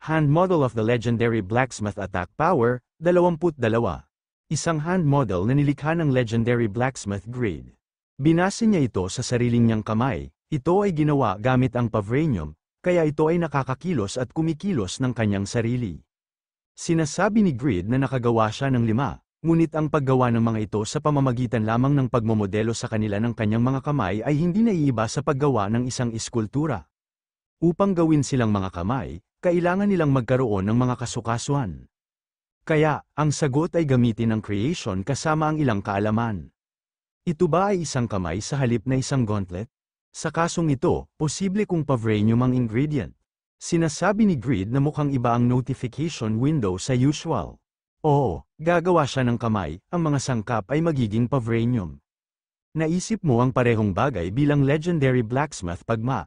Hand model of the legendary blacksmith attack power, 22. Isang hand model na nilikha ng legendary blacksmith Greed. Binase niya ito sa sariling niyang kamay. Ito ay ginawa gamit ang Pavranium, kaya ito ay nakakakilos at kumikilos ng kanyang sarili. Sinasabi ni Greed na nakagawa siya ng 5, ngunit ang paggawa ng mga ito sa pamamagitan lamang ng pagmomodelo sa kanila ng kanyang mga kamay ay hindi naiiba sa paggawa ng isang iskultura. Upang gawin silang mga kamay, kailangan nilang magkaroon ng mga kasukasuan. Kaya, ang sagot ay gamitin ang creation kasama ang ilang kaalaman. Ito ba ay isang kamay sa halip na isang gauntlet? Sa kasong ito, posible kung Pavranium ang ingredient. Sinasabi ni Greed na mukhang iba ang notification window sa usual. Oo, gagawa siya ng kamay, ang mga sangkap ay magiging Pavranium. Naisip mo ang parehong bagay bilang legendary blacksmith pagma.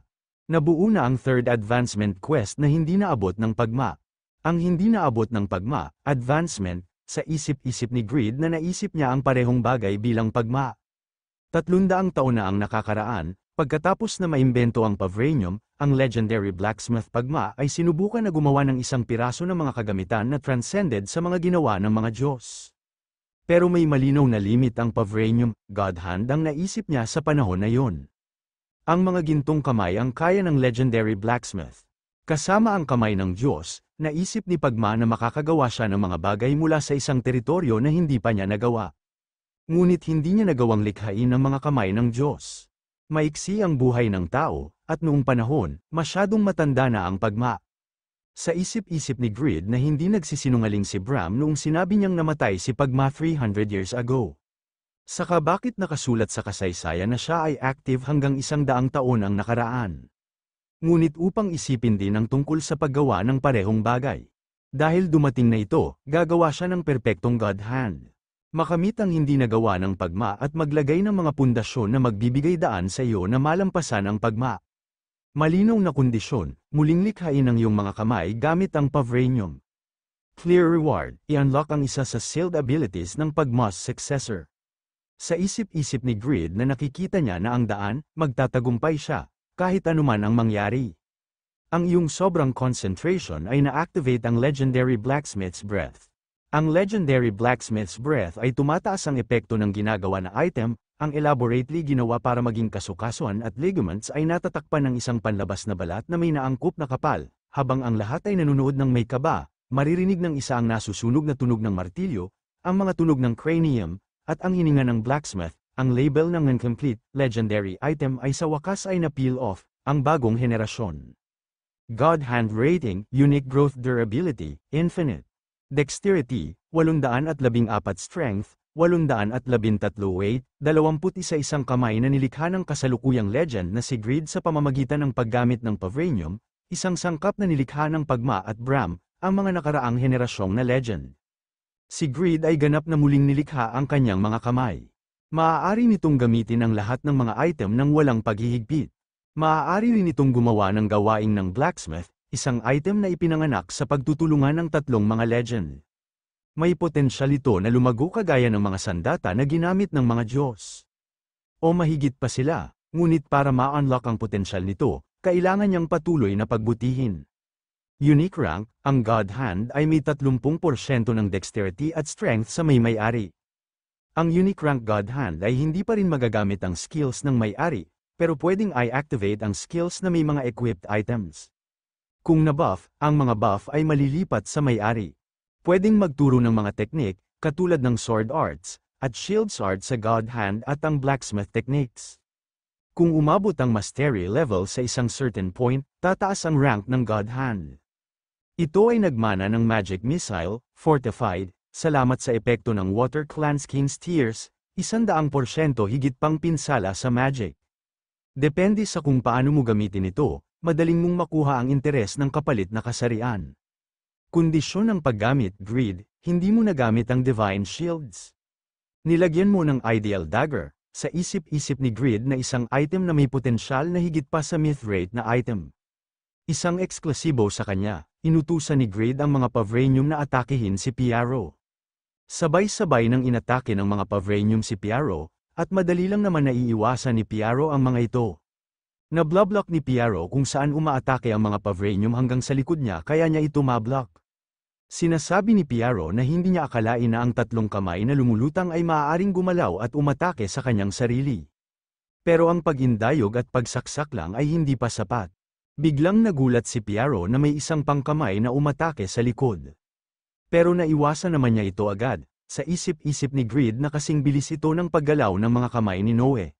Nabuo na ang third advancement quest na hindi naabot ng pagma. Ang hindi naabot ng pagma, advancement, sa isip-isip ni Greed na naisip niya ang parehong bagay bilang pagma. 300 taon na ang nakakaraan, pagkatapos na maimbento ang Pavranium, ang legendary blacksmith pagma ay sinubukan na gumawa ng isang piraso ng mga kagamitan na transcended sa mga ginawa ng mga Diyos. Pero may malinaw na limit ang Pavranium, God Hand ang naisip niya sa panahon na yon. Ang mga gintong kamay ang kaya ng legendary blacksmith. Kasama ang kamay ng Diyos, naisip ni Pagma na makakagawa siya ng mga bagay mula sa isang teritoryo na hindi pa niya nagawa. Ngunit hindi niya nagawang likhain ang mga kamay ng Diyos. Maiksi ang buhay ng tao, at noong panahon, masyadong matanda na ang Pagma. Sa isip-isip ni Greed na hindi nagsisinungaling si Brahm noong sinabi niyang namatay si Pagma 300 years ago. Saka bakit nakasulat sa kasaysayan na siya ay active hanggang 100 taon ang nakaraan? Ngunit upang isipin din ang tungkol sa paggawa ng parehong bagay. Dahil dumating na ito, gagawa siya ng perpektong God Hand. Makamit ang hindi nagawa ng Pagma at maglagay ng mga pundasyon na magbibigay daan sa iyo na malampasan ang Pagma. Malinaw na kondisyon, muling likhain ang iyong mga kamay gamit ang Pavranium. Clear reward, i-unlock ang isa sa sealed abilities ng Pagma's successor. Sa isip-isip ni Greed na nakikita niya na ang daan, magtatagumpay siya, kahit anuman ang mangyari. Ang iyong sobrang concentration ay na-activate ang legendary blacksmith's breath. Ang legendary blacksmith's breath ay tumataas ang epekto ng ginagawa na item, ang elaborately ginawa para maging kasukasuan at ligaments ay natatakpan ng isang panlabas na balat na may naangkop na kapal, habang ang lahat ay nanunood ng may kaba, maririnig ng isa ang nasusunog na tunog ng martilyo, ang mga tunog ng cranium, at ang hininga ng blacksmith. Ang label ng incomplete, legendary item ay sa wakas ay na-peel off, ang bagong henerasyon. God Hand Rating, Unique Growth Durability, Infinite. Dexterity, 814 Strength, 813 Weight, 21 isang kamay na nilikha ng kasalukuyang legend na si Greed sa pamamagitan ng paggamit ng Pavranium, isang sangkap na nilikha ng Pagma at Brahm, ang mga nakaraang henerasyong na legend. Si Greed ay ganap na muling nilikha ang kanyang mga kamay. Maaari nitong gamitin ang lahat ng mga item nang walang paghihigpit. Maaari rin itong gumawa ng gawaing ng blacksmith, isang item na ipinanganak sa pagtutulungan ng 3 mga legend. May potensyal ito na lumago kagaya ng mga sandata na ginamit ng mga Diyos. O mahigit pa sila, ngunit para ma-unlock ang potensyal nito, kailangan niyang patuloy na pagbutihin. Unique rank, ang God Hand ay may 30% ng dexterity at strength sa may-ari. Ang unique rank God Hand ay hindi pa rin magagamit ang skills ng may-ari, pero pwedeng i-activate ang skills na may mga equipped items. Kung na-buff, ang mga buff ay malilipat sa may-ari. Pwedeng magturo ng mga teknik, katulad ng sword arts, at shield arts sa God Hand at ang blacksmith techniques. Kung umabot ang mastery level sa isang certain point, tataas ang rank ng God Hand. Ito ay nagmana ng magic missile, fortified, salamat sa epekto ng Water Clan's King's Tears, 100% higit pang pinsala sa magic. Depende sa kung paano mo gamitin ito, madaling mong makuha ang interes ng kapalit na kasarian. Kondisyon ng paggamit, Greed, hindi mo nagamit ang Divine Shields. Nilagyan mo ng Ideal Dagger, sa isip-isip ni Greed na isang item na may potensyal na higit pa sa myth rate na item. Isang eksklusibo sa kanya, inutusan ni Greed ang mga Pavranium na atakehin si Piaro. Sabay-sabay nang inatake ng mga Pavranium si Piaro, at madali lang naman naiiwasan ni Piaro ang mga ito. Nablock ni Piero kung saan umaatake ang mga Pavranium hanggang sa likod niya kaya niya ito mablock. Sinasabi ni Piero na hindi niya akalain na ang tatlong kamay na lumulutang ay maaaring gumalaw at umatake sa kanyang sarili. Pero ang pag-indayog at pagsaksak lang ay hindi pa sapat. Biglang nagulat si Piero na may isang pangkamay na umatake sa likod. Pero naiwasan naman niya ito agad, sa isip-isip ni Grid na kasing bilis ito ng paggalaw ng mga kamay ni Noe.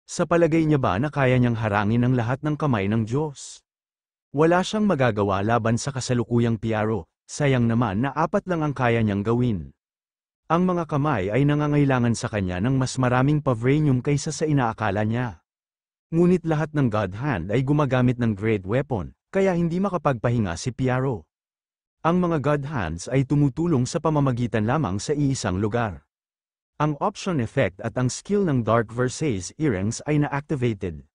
Sa palagay niya ba na kaya niyang harangin ang lahat ng kamay ng Diyos? Wala siyang magagawa laban sa kasalukuyang Piero, sayang naman na 4 lang ang kaya niyang gawin. Ang mga kamay ay nangangailangan sa kanya ng mas maraming Pavranium kaysa sa inaakala niya. Ngunit lahat ng God Hand ay gumagamit ng great weapon, kaya hindi makapagpahinga si Piero. Ang mga God Hands ay tumutulong sa pamamagitan lamang sa iisang lugar. Ang option effect at ang skill ng Dark Versace earrings ay na-activated.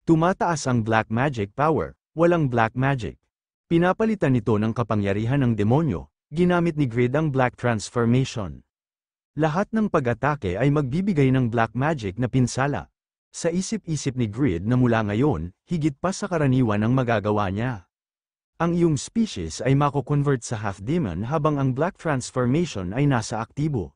Tumataas ang Black Magic power, walang Black Magic. Pinapalitan nito ng kapangyarihan ng demonyo, ginamit ni Grid ang Black Transformation. Lahat ng pag-atake ay magbibigay ng Black Magic na pinsala. Sa isip-isip ni Grid na mula ngayon, higit pa sa karaniwan ang magagawa niya. Ang iyong species ay mako-convert sa half-demon habang ang Black Transformation ay nasa aktibo.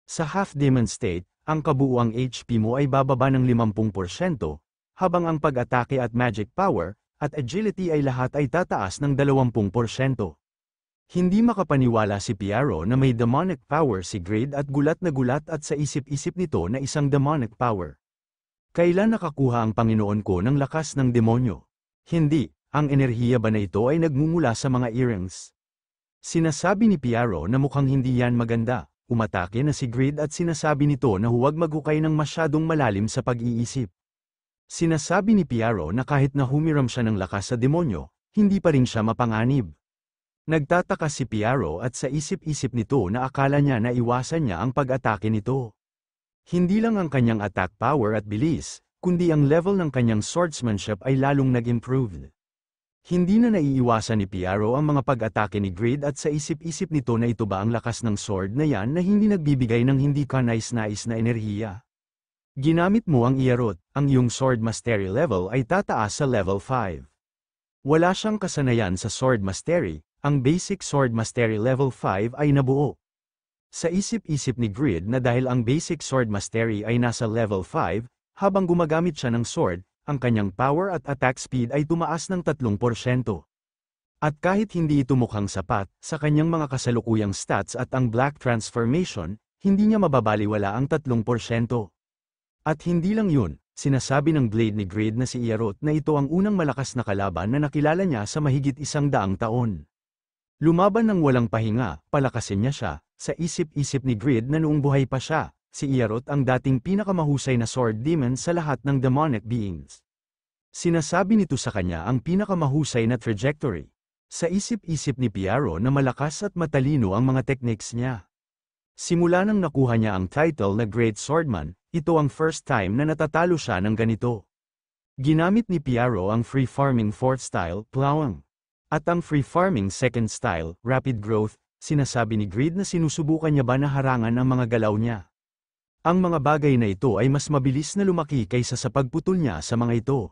Sa half-demon state, ang kabuuang HP mo ay bababa ng 50%, habang ang pag-atake at magic power, at agility ay lahat ay tataas ng 20%. Hindi makapaniwala si Piero na may demonic power si Grid at gulat at sa isip-isip nito na isang demonic power. Kailan nakakuha ang Panginoon ko ng lakas ng demonyo? Hindi, ang enerhiya ba na ito ay nagmumula sa mga earrings? Sinasabi ni Piero na mukhang hindi yan maganda. Umatake na si Grid at sinasabi nito na huwag maghukay ng masyadong malalim sa pag-iisip. Sinasabi ni Piero na kahit na humiram siya ng lakas sa demonyo, hindi pa rin siya mapanganib. Nagtataka si Piero at sa isip-isip nito na akala niya na iwasan niya ang pag-atake nito. Hindi lang ang kanyang attack power at bilis, kundi ang level ng kanyang swordsmanship ay lalong nag-improved. Hindi na naiiwasan ni Piero ang mga pag-atake ni Grid at sa isip-isip nito na ito ba ang lakas ng sword na yan na hindi nagbibigay ng hindi ka nais-nais na enerhiya. Ginamit mo ang Iyarot, ang iyong sword mastery level ay tataas sa level 5. Wala siyang kasanayan sa sword mastery, ang basic sword mastery level 5 ay nabuo. Sa isip-isip ni Grid na dahil ang basic sword mastery ay nasa level 5, habang gumagamit siya ng sword, ang kanyang power at attack speed ay tumaas ng 3%. At kahit hindi ito mukhang sapat, sa kanyang mga kasalukuyang stats at ang Black Transformation, hindi niya mababaliwala ang 3%. At hindi lang yun, sinasabi ng blade ni Grid na si Iyarot na ito ang unang malakas na kalaban na nakilala niya sa mahigit 100 taon. Lumaban ng walang pahinga, palakasin niya siya, sa isip-isip ni Grid na noong buhay pa siya. Si Iyarot ang dating pinakamahusay na sword demon sa lahat ng demonic beings. Sinasabi nito sa kanya ang pinakamahusay na trajectory. Sa isip-isip ni Piero na malakas at matalino ang mga techniques niya. Simula nang nakuha niya ang title na Great Swordman, ito ang first time na natatalo siya ng ganito. Ginamit ni Piero ang free farming 4th style, plowing. At ang free farming 2nd style, rapid growth. Sinasabi ni Grid na sinusubukan niya ba na harangan ang mga galaw niya. Ang mga bagay na ito ay mas mabilis na lumaki kaysa sa pagputol niya sa mga ito.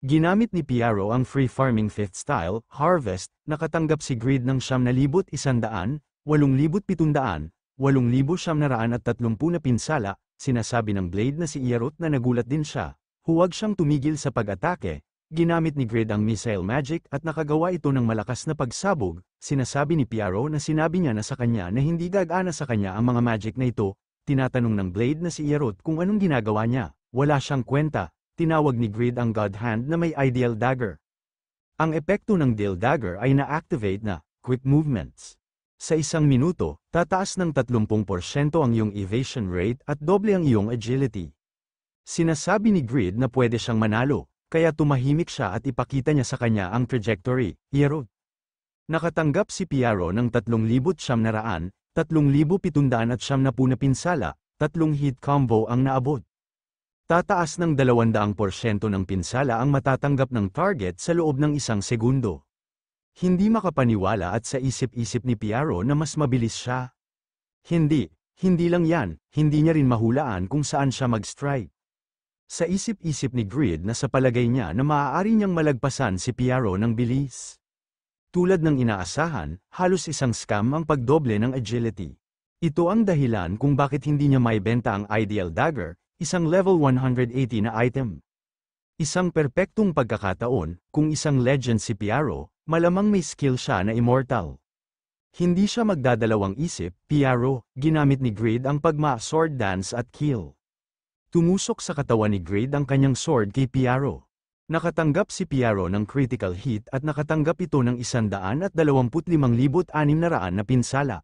Ginamit ni Piero ang free farming 5th style, harvest, nakatanggap si Grid ng 9,100, 8,700, 8,930 na pinsala, sinasabi ng blade na si Iyarot na nagulat din siya, huwag siyang tumigil sa pag-atake. Ginamit ni Grid ang missile magic at nakagawa ito ng malakas na pagsabog, sinasabi ni Piero na sinabi niya na sa kanya na hindi gagana sa kanya ang mga magic na ito. Tinatanong ng blade na si Iyarot kung anong ginagawa niya, wala siyang kwenta, tinawag ni Grid ang God Hand na may ideal dagger. Ang epekto ng Deal Dagger ay na-activate na, quick movements. Sa 1 minuto, tataas ng 30% ang iyong evasion rate at doble ang iyong agility. Sinasabi ni Grid na pwede siyang manalo, kaya tumahimik siya at ipakita niya sa kanya ang trajectory, Iyarot. Nakatanggap si Piero ng 3,700, 3,770 na pinsala, 3 hit combo ang naabot. Tataas ng 200% ng pinsala ang matatanggap ng target sa loob ng 1 segundo. Hindi makapaniwala at sa isip-isip ni Piero na mas mabilis siya. Hindi lang yan, hindi niya rin mahulaan kung saan siya mag-strike. Sa isip-isip ni Grid na sa palagay niya na maaari niyang malagpasan si Piaro ng bilis. Tulad ng inaasahan, halos isang scam ang pagdoble ng agility. Ito ang dahilan kung bakit hindi niya maibenta ang Ideal Dagger, isang level 180 na item. Isang perpektong pagkakataon, kung isang legend si Piaro, malamang may skill siya na immortal. Hindi siya magdadalawang isip, Piaro, ginamit ni Grid ang pagma sword dance at kill. Tumusok sa katawan ni Grid ang kanyang sword kay Piaro. Nakatanggap si Piaro ng critical hit at nakatanggap ito ng 125,600 na pinsala.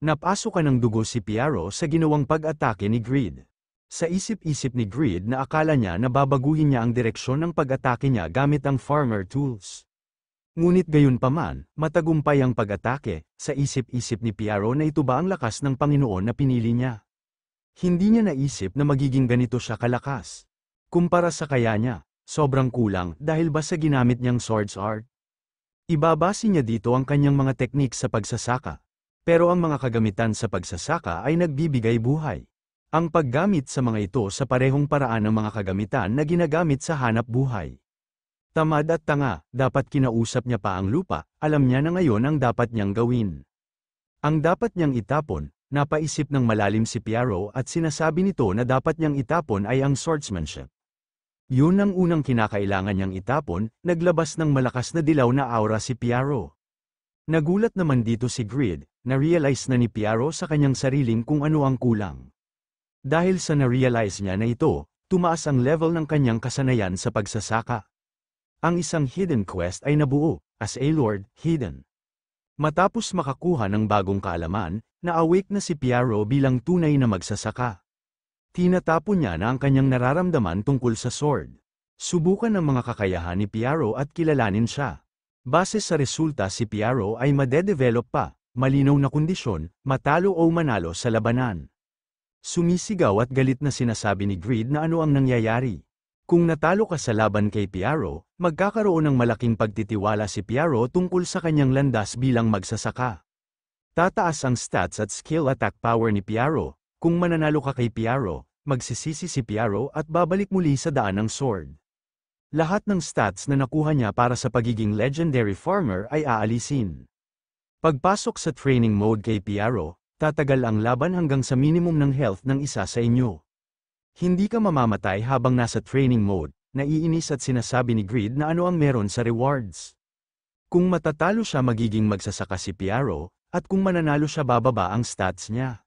Napasokan ng dugo si Piaro sa ginawang pag-atake ni Grid. Sa isip-isip ni Grid na akala niya na babaguhin niya ang direksyon ng pag-atake niya gamit ang farmer tools. Ngunit gayunpaman, matagumpay ang pag-atake, sa isip-isip ni Piaro na ito ba ang lakas ng Panginoon na pinili niya. Hindi niya naisip na magiging ganito siya kalakas. Kumpara sa kaya niya, sobrang kulang dahil ba sa ginamit niyang swords art? Ibabase niya dito ang kanyang mga teknik sa pagsasaka. Pero ang mga kagamitan sa pagsasaka ay nagbibigay buhay. Ang paggamit sa mga ito sa parehong paraan ng mga kagamitan na ginagamit sa hanap buhay. Tamad at tanga, dapat kinausap niya pa ang lupa, alam niya na ngayon ang dapat niyang gawin. Ang dapat niyang itapon, napaisip ng malalim si Piaro at sinasabi nito na dapat niyang itapon ay ang swordsmanship. Yun ang unang kinakailangan niyang itapon, naglabas ng malakas na dilaw na aura si Piaro. Nagulat naman dito si Grid, na-realize na ni Piaro sa kanyang sariling kung ano ang kulang. Dahil sa na-realize niya na ito, tumaas ang level ng kanyang kasanayan sa pagsasaka. Ang isang hidden quest ay nabuo, as a Lord, Hidden. Matapos makakuha ng bagong kaalaman, na-awake na si Piaro bilang tunay na magsasaka. Tinatapon niya na ang kanyang nararamdaman tungkol sa sword. Subukan ang mga kakayahan ni Piaro at kilalanin siya. Base sa resulta si Piaro ay madedevelop pa, malinaw na kondisyon, matalo o manalo sa labanan. Sumisigaw at galit na sinasabi ni Grid na ano ang nangyayari. Kung natalo ka sa laban kay Piaro, magkakaroon ng malaking pagtitiwala si Piaro tungkol sa kanyang landas bilang magsasaka. Tataas ang stats at skill attack power ni Piaro. Kung mananalo ka kay Piaro, magsisisi si Piaro at babalik muli sa daan ng sword. Lahat ng stats na nakuha niya para sa pagiging legendary farmer ay aalisin. Pagpasok sa training mode kay Piaro, tatagal ang laban hanggang sa minimum ng health ng isa sa inyo. Hindi ka mamamatay habang nasa training mode, naiinis at sinasabi ni Grid na ano ang meron sa rewards. Kung matatalo siya magiging magsasaka si Piaro, at kung mananalo siya bababa ang stats niya.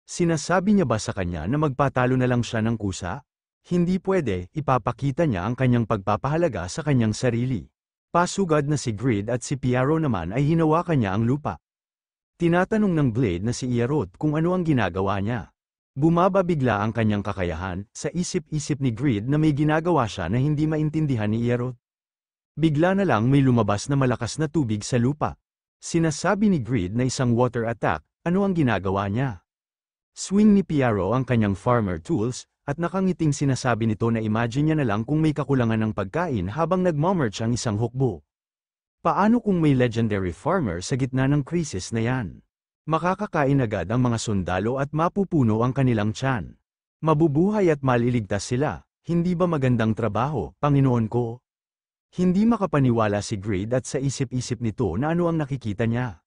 Sinasabi niya ba sa kanya na magpatalo na lang siya ng kusa? Hindi pwede, ipapakita niya ang kanyang pagpapahalaga sa kanyang sarili. Pasugad na si Grid at si Piaro naman ay hinawakan niya ang lupa. Tinatanong ng Blade na si Ierot kung ano ang ginagawa niya. Bumaba bigla ang kanyang kakayahan, sa isip-isip ni Grid na may ginagawa siya na hindi maintindihan ni Ierot. Bigla na lang may lumabas na malakas na tubig sa lupa. Sinasabi ni Grid na isang water attack, ano ang ginagawa niya? Swing ni Piaro ang kanyang farmer tools, at nakangiting sinasabi nito na imagine niya na lang kung may kakulangan ng pagkain habang nagmamerch ang isang hukbo. Paano kung may legendary farmer sa gitna ng krisis na yan? Makakakain agad ang mga sundalo at mapupuno ang kanilang tiyan. Mabubuhay at maliligtas sila, hindi ba magandang trabaho, Panginoon ko? Hindi makapaniwala si Grid at sa isip-isip nito na ano ang nakikita niya.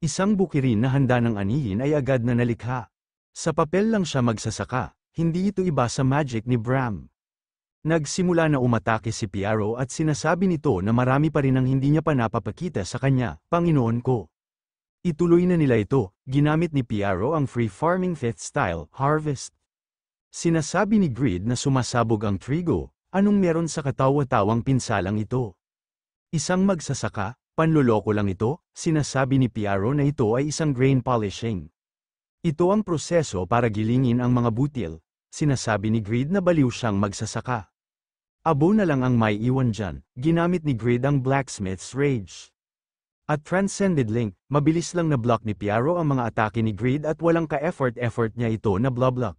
Isang bukirin na handa ng anihin ay agad na nalikha. Sa papel lang siya magsasaka, hindi ito iba sa magic ni Bram. Nagsimula na umatake si Piaro at sinasabi nito na marami pa rin ang hindi niya pa napapakita sa kanya, Panginoon ko. Ituloy na nila ito, ginamit ni Piaro ang free farming 5th style, harvest. Sinasabi ni Grid na sumasabog ang trigo, anong meron sa katawa-tawang pinsalang ito? Isang magsasaka, panloloko lang ito, sinasabi ni Piaro na ito ay isang grain polishing. Ito ang proseso para gilingin ang mga butil, sinasabi ni Grid na baliw siyang magsasaka. Abo na lang ang may iwan dyan, ginamit ni Grid ang Blacksmith's Rage. At Transcended Link, mabilis lang na-block ni Piaro ang mga atake ni Grid at walang ka-effort niya ito na block.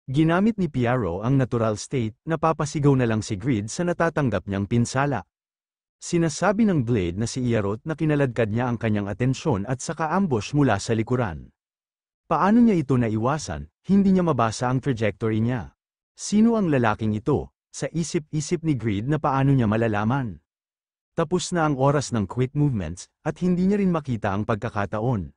Ginamit ni Piaro ang natural state, napapasigaw na lang si Grid sa natatanggap niyang pinsala. Sinasabi ng Blade na si Ierot na kinaladkad niya ang kanyang atensyon at saka ambush mula sa likuran. Paano niya ito naiwasan, hindi niya mabasa ang trajectory niya. Sino ang lalaking ito? Sa isip-isip ni Greed na paano niya malalaman. Tapos na ang oras ng quick movements, at hindi niya rin makita ang pagkakataon.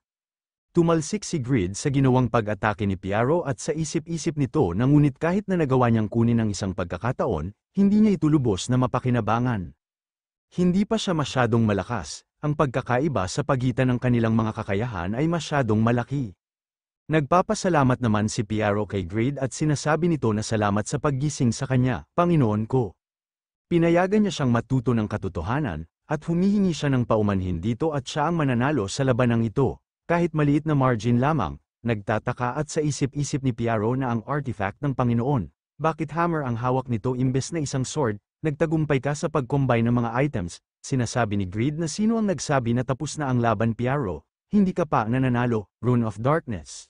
Tumalsik si Greed sa ginawang pag-atake ni Piaro at sa isip-isip nito na ngunit kahit na nagawa niyang kunin ang isang pagkakataon, hindi niya ito lubos na mapakinabangan. Hindi pa siya masyadong malakas, ang pagkakaiba sa pagitan ng kanilang mga kakayahan ay masyadong malaki. Nagpapasalamat naman si Piaro kay Greed at sinasabi nito na salamat sa paggising sa kanya, Panginoon ko. Pinayagan niya siyang matuto ng katotohanan, at humihingi siya ng paumanhin dito at siya ang mananalo sa labanang ito. Kahit maliit na margin lamang, nagtataka at sa isip-isip ni Piaro na ang artifact ng Panginoon. Bakit hammer ang hawak nito imbes na isang sword? Nagtagumpay ka sa pag-combine ng mga items. Sinasabi ni Greed na sino ang nagsabi na tapos na ang laban Piaro, hindi ka pa nananalo, Rune of Darkness.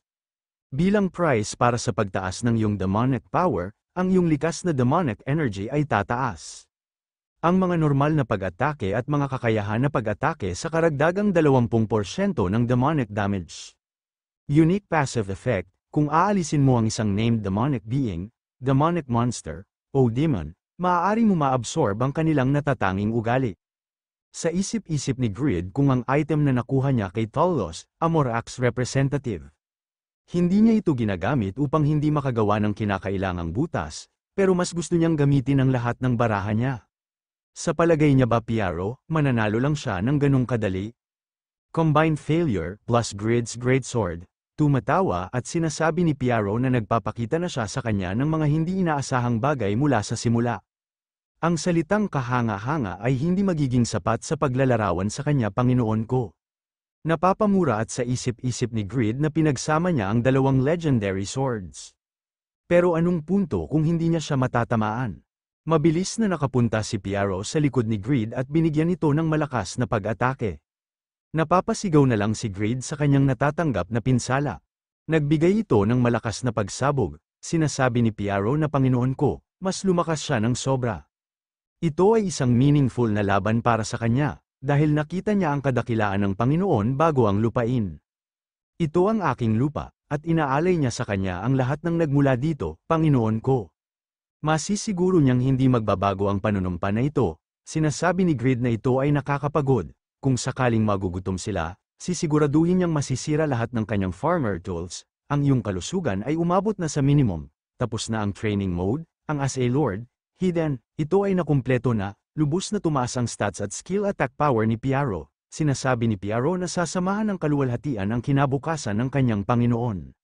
Bilang prize para sa pagtaas ng iyong demonic power, ang iyong likas na demonic energy ay tataas. Ang mga normal na pag-atake at mga kakayahan na pag-atake sa karagdagang 20% ng demonic damage. Unique passive effect, kung aalisin mo ang isang named demonic being, demonic monster, o demon, maaari mo maabsorb ang kanilang natatanging ugali. Sa isip-isip ni Greed kung ang item na nakuha niya kay Talos, Amorax representative. Hindi niya ito ginagamit upang hindi makagawa ng kinakailangang butas, pero mas gusto niyang gamitin ang lahat ng baraha niya. Sa palagay niya ba Piaro, mananalo lang siya ng ganong kadali? Combined failure plus Greed's greatsword. Tumatawa at sinasabi ni Piaro na nagpapakita na siya sa kanya ng mga hindi inaasahang bagay mula sa simula. Ang salitang kahanga-hanga ay hindi magiging sapat sa paglalarawan sa kanya Panginoon ko. Napapamura at sa isip-isip ni Greed na pinagsama niya ang dalawang legendary swords. Pero anong punto kung hindi niya siya matatamaan? Mabilis na nakapunta si Piaro sa likod ni Greed at binigyan ito ng malakas na pag-atake. Napapasigaw na lang si Greed sa kanyang natatanggap na pinsala. Nagbigay ito ng malakas na pagsabog. Sinasabi ni Piaro na Panginoon ko, mas lumakas siya ng sobra. Ito ay isang meaningful na laban para sa kanya, dahil nakita niya ang kadakilaan ng Panginoon bago ang lupain. Ito ang aking lupa, at inaalay niya sa kanya ang lahat ng nagmula dito, Panginoon ko. Masisiguro niyang hindi magbabago ang panunumpa na ito. Sinasabi ni Greed na ito ay nakakapagod. Kung sakaling magugutom sila, sisiguraduhin niyang masisira lahat ng kanyang farmer tools. Ang iyong kalusugan ay umabot na sa minimum. Tapos na ang training mode, ang as a lord, hidden, ito ay nakumpleto na, lubos na tumaas ang stats at skill attack power ni Piaro. Sinasabi ni Piaro na sasamahan ng kaluwalhatian ang kinabukasan ng kanyang Panginoon.